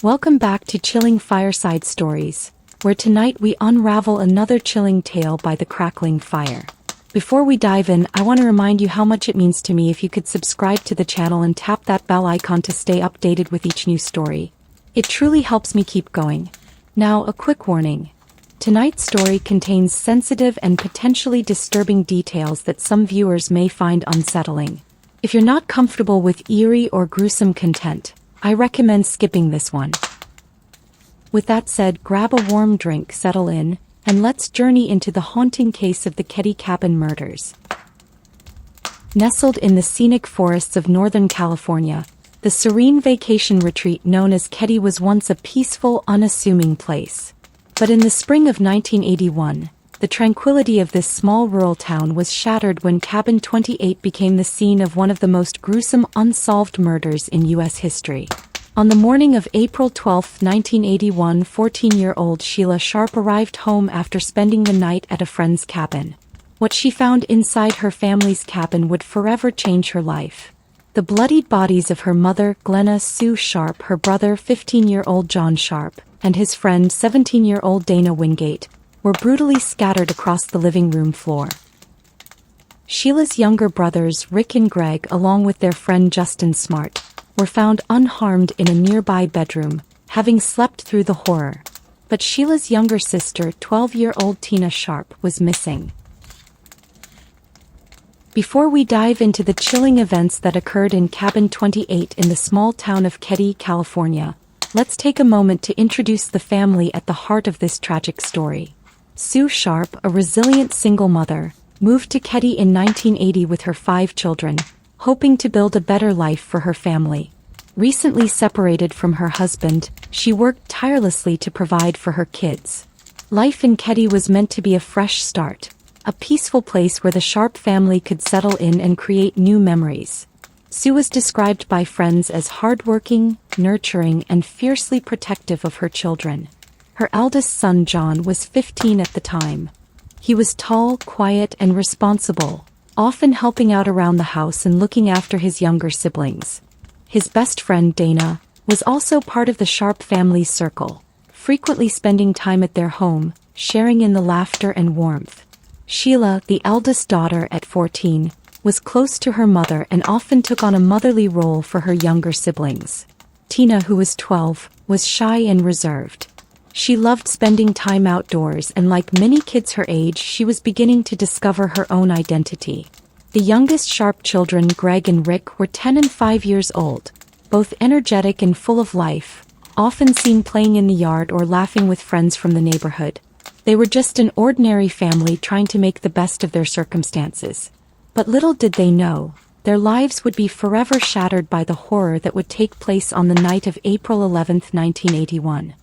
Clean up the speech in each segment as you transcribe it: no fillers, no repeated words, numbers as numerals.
Welcome back to Chilling Fireside Stories, where tonight we unravel another chilling tale by the crackling fire. Before we dive in, I want to remind you how much it means to me if you could subscribe to the channel and tap that bell icon to stay updated with each new story. It truly helps me keep going. Now, a quick warning. Tonight's story contains sensitive and potentially disturbing details that some viewers may find unsettling. If you're not comfortable with eerie or gruesome content, I recommend skipping this one. With that said, grab a warm drink, settle in, and let's journey into the haunting case of the Keddie Cabin Murders. Nestled in the scenic forests of Northern California, the serene vacation retreat known as Keddie was once a peaceful, unassuming place. But in the spring of 1981, the tranquility of this small rural town was shattered when Cabin 28 became the scene of one of the most gruesome unsolved murders in U.S. history. On the morning of April 12, 1981, 14-year-old Sheila Sharp arrived home after spending the night at a friend's cabin. What she found inside her family's cabin would forever change her life. The bloodied bodies of her mother, Glenna Sue Sharp, her brother, 15-year-old John Sharp, and his friend, 17-year-old Dana Wingate, were brutally scattered across the living room floor. Sheila's younger brothers, Rick and Greg, along with their friend Justin Smart, were found unharmed in a nearby bedroom, having slept through the horror. But Sheila's younger sister, 12-year-old Tina Sharp, was missing. Before we dive into the chilling events that occurred in Cabin 28 in the small town of Keddie, California, let's take a moment to introduce the family at the heart of this tragic story. Sue Sharp, a resilient single mother, moved to Keddie in 1980 with her 5 children, hoping to build a better life for her family. Recently separated from her husband, she worked tirelessly to provide for her kids. Life in Keddie was meant to be a fresh start, a peaceful place where the Sharp family could settle in and create new memories. Sue was described by friends as hardworking, nurturing, and fiercely protective of her children. Her eldest son John was 15 at the time. He was tall, quiet, and responsible, often helping out around the house and looking after his younger siblings. His best friend Dana was also part of the Sharp family's circle, frequently spending time at their home, sharing in the laughter and warmth. Sheila, the eldest daughter at 14, was close to her mother and often took on a motherly role for her younger siblings. Tina, who was 12, was shy and reserved. She loved spending time outdoors, and like many kids her age, she was beginning to discover her own identity. The youngest Sharp children, Greg and Rick, were 10 and 5 years old, both energetic and full of life, often seen playing in the yard or laughing with friends from the neighborhood. They were just an ordinary family trying to make the best of their circumstances. But little did they know, their lives would be forever shattered by the horror that would take place on the night of April 11, 1981.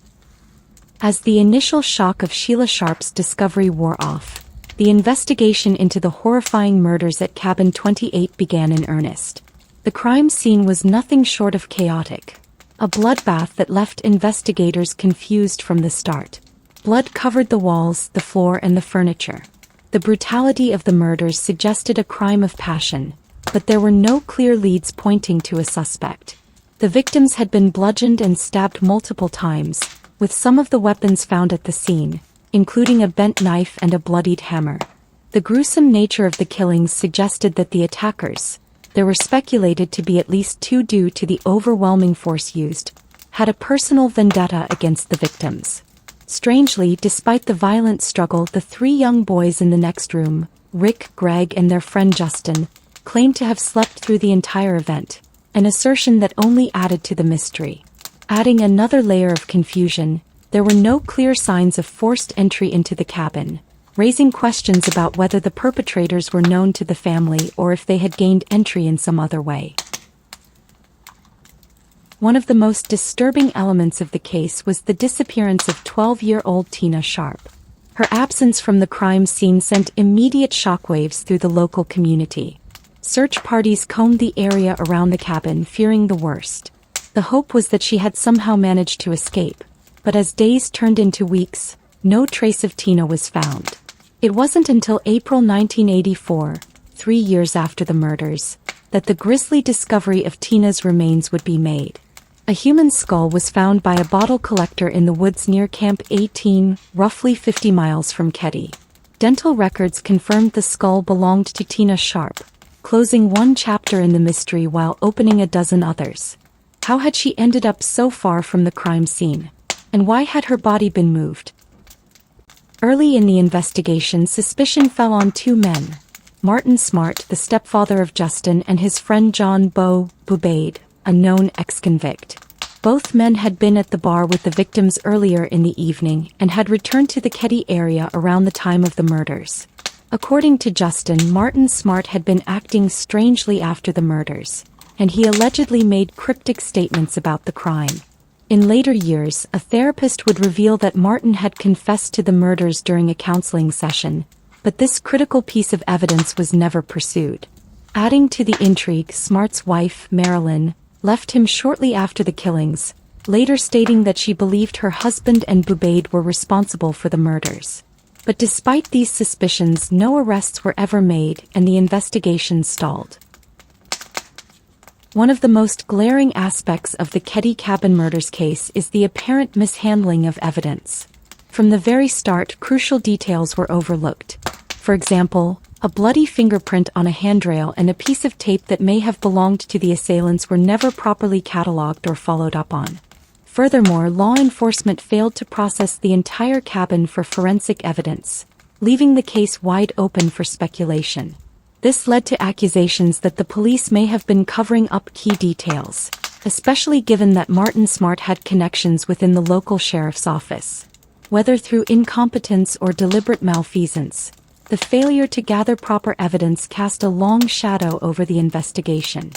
As the initial shock of Sheila Sharp's discovery wore off, the investigation into the horrifying murders at Cabin 28 began in earnest. The crime scene was nothing short of chaotic, a bloodbath that left investigators confused from the start. Blood covered the walls, the floor, and the furniture. The brutality of the murders suggested a crime of passion, but there were no clear leads pointing to a suspect. The victims had been bludgeoned and stabbed multiple times, with some of the weapons found at the scene, including a bent knife and a bloodied hammer. The gruesome nature of the killings suggested that the attackers, there were speculated to be at least 2 due to the overwhelming force used, had a personal vendetta against the victims. Strangely, despite the violent struggle, the 3 young boys in the next room, Rick, Greg, and their friend Justin, claimed to have slept through the entire event, an assertion that only added to the mystery. Adding another layer of confusion, there were no clear signs of forced entry into the cabin, raising questions about whether the perpetrators were known to the family or if they had gained entry in some other way. One of the most disturbing elements of the case was the disappearance of 12-year-old Tina Sharp. Her absence from the crime scene sent immediate shockwaves through the local community. Search parties combed the area around the cabin, fearing the worst. The hope was that she had somehow managed to escape, but as days turned into weeks, no trace of Tina was found. It wasn't until April 1984, 3 years after the murders, that the grisly discovery of Tina's remains would be made. A human skull was found by a bottle collector in the woods near Camp 18, roughly 50 miles from Keddie. Dental records confirmed the skull belonged to Tina Sharp, closing one chapter in the mystery while opening a dozen others. How had she ended up so far from the crime scene? And why had her body been moved? Early in the investigation, suspicion fell on two men. Martin Smart, the stepfather of Justin, and his friend John Beau Bubaid, a known ex-convict. Both men had been at the bar with the victims earlier in the evening and had returned to the Keddie area around the time of the murders. According to Justin, Martin Smart had been acting strangely after the murders, and he allegedly made cryptic statements about the crime. In later years, a therapist would reveal that Martin had confessed to the murders during a counseling session, but this critical piece of evidence was never pursued. Adding to the intrigue, Smart's wife, Marilyn, left him shortly after the killings, later stating that she believed her husband and Bubaid were responsible for the murders. But despite these suspicions, no arrests were ever made and the investigation stalled. One of the most glaring aspects of the Keddie Cabin Murders case is the apparent mishandling of evidence. From the very start, crucial details were overlooked. For example, a bloody fingerprint on a handrail and a piece of tape that may have belonged to the assailants were never properly catalogued or followed up on. Furthermore, law enforcement failed to process the entire cabin for forensic evidence, leaving the case wide open for speculation. This led to accusations that the police may have been covering up key details, especially given that Martin Smart had connections within the local sheriff's office. Whether through incompetence or deliberate malfeasance, the failure to gather proper evidence cast a long shadow over the investigation.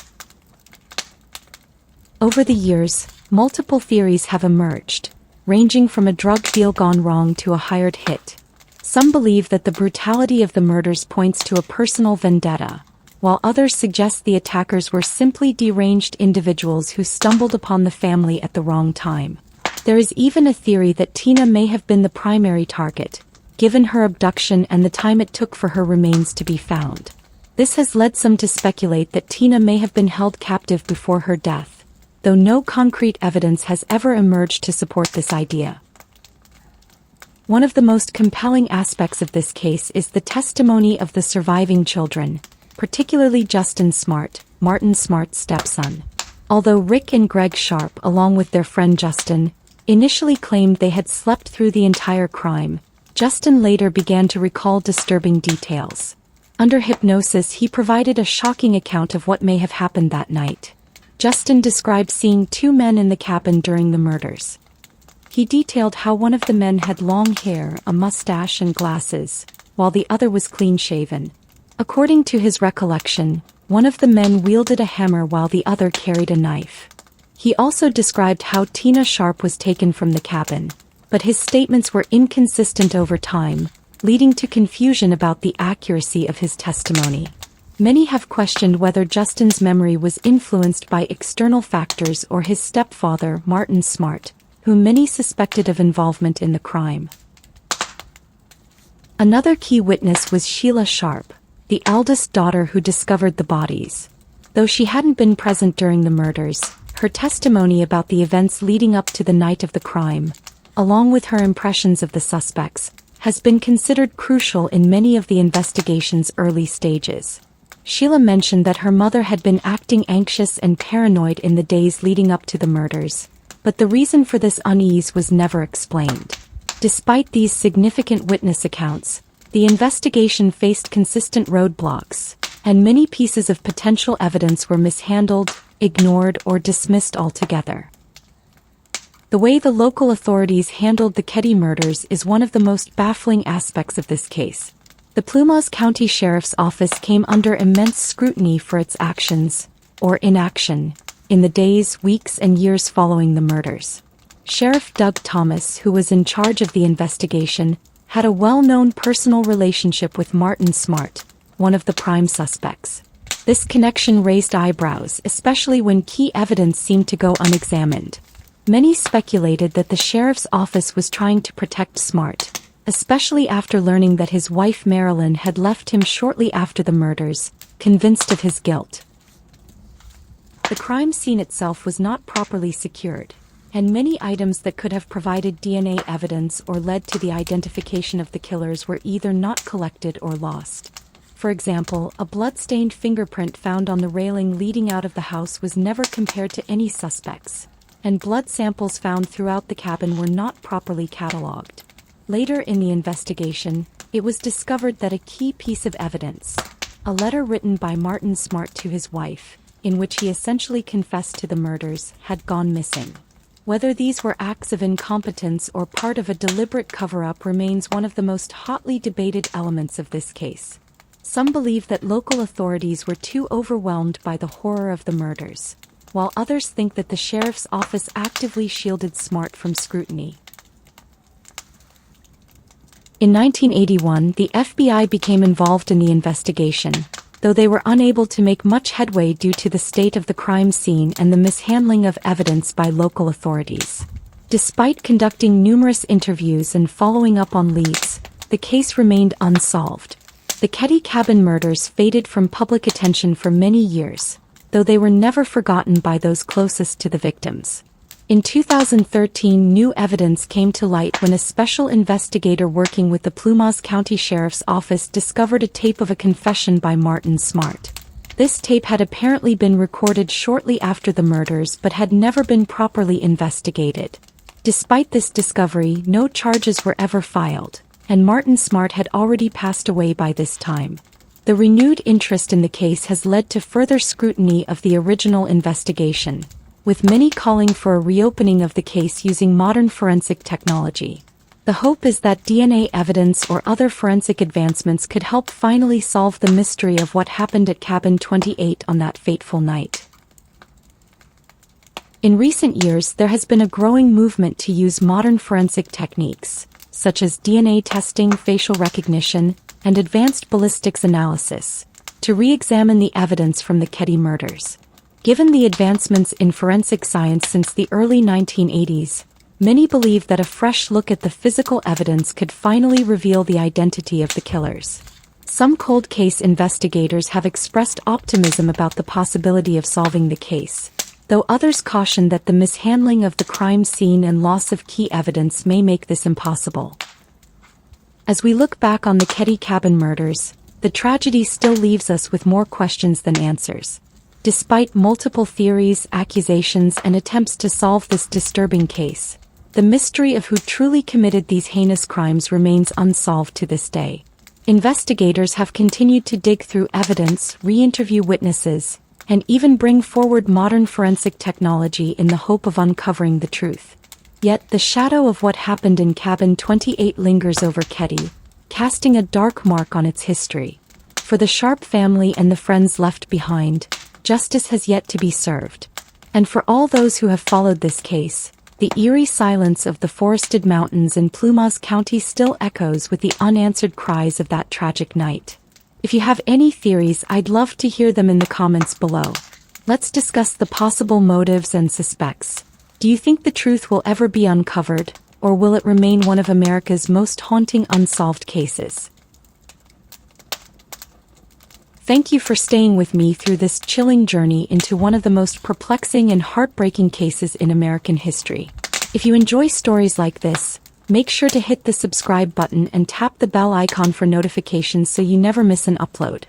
Over the years, multiple theories have emerged, ranging from a drug deal gone wrong to a hired hit. Some believe that the brutality of the murders points to a personal vendetta, while others suggest the attackers were simply deranged individuals who stumbled upon the family at the wrong time. There is even a theory that Tina may have been the primary target, given her abduction and the time it took for her remains to be found. This has led some to speculate that Tina may have been held captive before her death, though no concrete evidence has ever emerged to support this idea. One of the most compelling aspects of this case is the testimony of the surviving children, particularly Justin Smart, Martin Smart's stepson. Although Rick and Greg Sharp, along with their friend Justin, initially claimed they had slept through the entire crime, Justin later began to recall disturbing details. Under hypnosis, he provided a shocking account of what may have happened that night. Justin described seeing two men in the cabin during the murders. He detailed how one of the men had long hair, a mustache and glasses, while the other was clean-shaven. According to his recollection, one of the men wielded a hammer while the other carried a knife. He also described how Tina Sharp was taken from the cabin, but his statements were inconsistent over time, leading to confusion about the accuracy of his testimony. Many have questioned whether Justin's memory was influenced by external factors or his stepfather, Martin Smart, whom many suspected of involvement in the crime. Another key witness was Sheila Sharp, the eldest daughter who discovered the bodies. Though she hadn't been present during the murders, her testimony about the events leading up to the night of the crime, along with her impressions of the suspects, has been considered crucial in many of the investigation's early stages. Sheila mentioned that her mother had been acting anxious and paranoid in the days leading up to the murders, but the reason for this unease was never explained. Despite these significant witness accounts, the investigation faced consistent roadblocks, and many pieces of potential evidence were mishandled, ignored, or dismissed altogether. The way the local authorities handled the Keddie murders is one of the most baffling aspects of this case. The Plumas County Sheriff's Office came under immense scrutiny for its actions, or inaction, in the days, weeks, and years following the murders. Sheriff Doug Thomas, who was in charge of the investigation, had a well-known personal relationship with Martin Smart, one of the prime suspects. This connection raised eyebrows, especially when key evidence seemed to go unexamined. Many speculated that the sheriff's office was trying to protect Smart, especially after learning that his wife Marilyn had left him shortly after the murders, convinced of his guilt. The crime scene itself was not properly secured, and many items that could have provided DNA evidence or led to the identification of the killers were either not collected or lost. For example, a blood-stained fingerprint found on the railing leading out of the house was never compared to any suspects, and blood samples found throughout the cabin were not properly catalogued. Later in the investigation, it was discovered that a key piece of evidence, a letter written by Martin Smart to his wife, in which he essentially confessed to the murders, had gone missing. Whether these were acts of incompetence or part of a deliberate cover-up remains one of the most hotly debated elements of this case. Some believe that local authorities were too overwhelmed by the horror of the murders, while others think that the sheriff's office actively shielded Smart from scrutiny. In 1981, the FBI became involved in the investigation, though they were unable to make much headway due to the state of the crime scene and the mishandling of evidence by local authorities. Despite conducting numerous interviews and following up on leads, the case remained unsolved. The Keddie Cabin Murders faded from public attention for many years, though they were never forgotten by those closest to the victims. In 2013, new evidence came to light when a special investigator working with the Plumas County Sheriff's Office discovered a tape of a confession by Martin Smart. This tape had apparently been recorded shortly after the murders but had never been properly investigated. Despite this discovery, no charges were ever filed, and Martin Smart had already passed away by this time. The renewed interest in the case has led to further scrutiny of the original investigation, with many calling for a reopening of the case using modern forensic technology. The hope is that DNA evidence or other forensic advancements could help finally solve the mystery of what happened at Cabin 28 on that fateful night. In recent years, there has been a growing movement to use modern forensic techniques, such as DNA testing, facial recognition, and advanced ballistics analysis, to re-examine the evidence from the Keddie murders. Given the advancements in forensic science since the early 1980s, many believe that a fresh look at the physical evidence could finally reveal the identity of the killers. Some cold case investigators have expressed optimism about the possibility of solving the case, though others caution that the mishandling of the crime scene and loss of key evidence may make this impossible. As we look back on the Keddie Cabin murders, the tragedy still leaves us with more questions than answers. Despite multiple theories, accusations, and attempts to solve this disturbing case, the mystery of who truly committed these heinous crimes remains unsolved to this day. Investigators have continued to dig through evidence, re-interview witnesses, and even bring forward modern forensic technology in the hope of uncovering the truth. Yet the shadow of what happened in Cabin 28 lingers over Keddie, casting a dark mark on its history. For the Sharp family and the friends left behind, justice has yet to be served. And for all those who have followed this case, the eerie silence of the forested mountains in Plumas County still echoes with the unanswered cries of that tragic night. If you have any theories, I'd love to hear them in the comments below. Let's discuss the possible motives and suspects. Do you think the truth will ever be uncovered, or will it remain one of America's most haunting unsolved cases? Thank you for staying with me through this chilling journey into one of the most perplexing and heartbreaking cases in American history. If you enjoy stories like this, make sure to hit the subscribe button and tap the bell icon for notifications so you never miss an upload.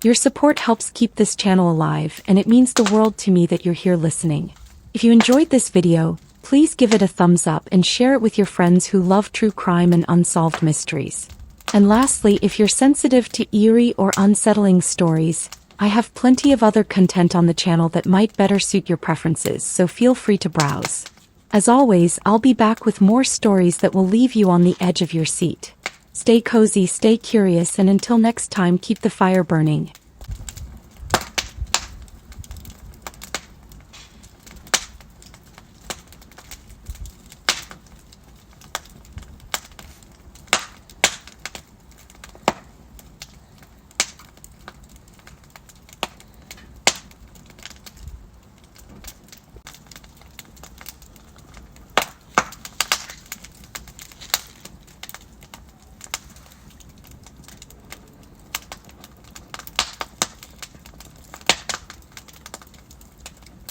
Your support helps keep this channel alive, and it means the world to me that you're here listening. If you enjoyed this video, please give it a thumbs up and share it with your friends who love true crime and unsolved mysteries. And lastly, if you're sensitive to eerie or unsettling stories, I have plenty of other content on the channel that might better suit your preferences, so feel free to browse. As always, I'll be back with more stories that will leave you on the edge of your seat. Stay cozy, stay curious, and until next time, keep the fire burning.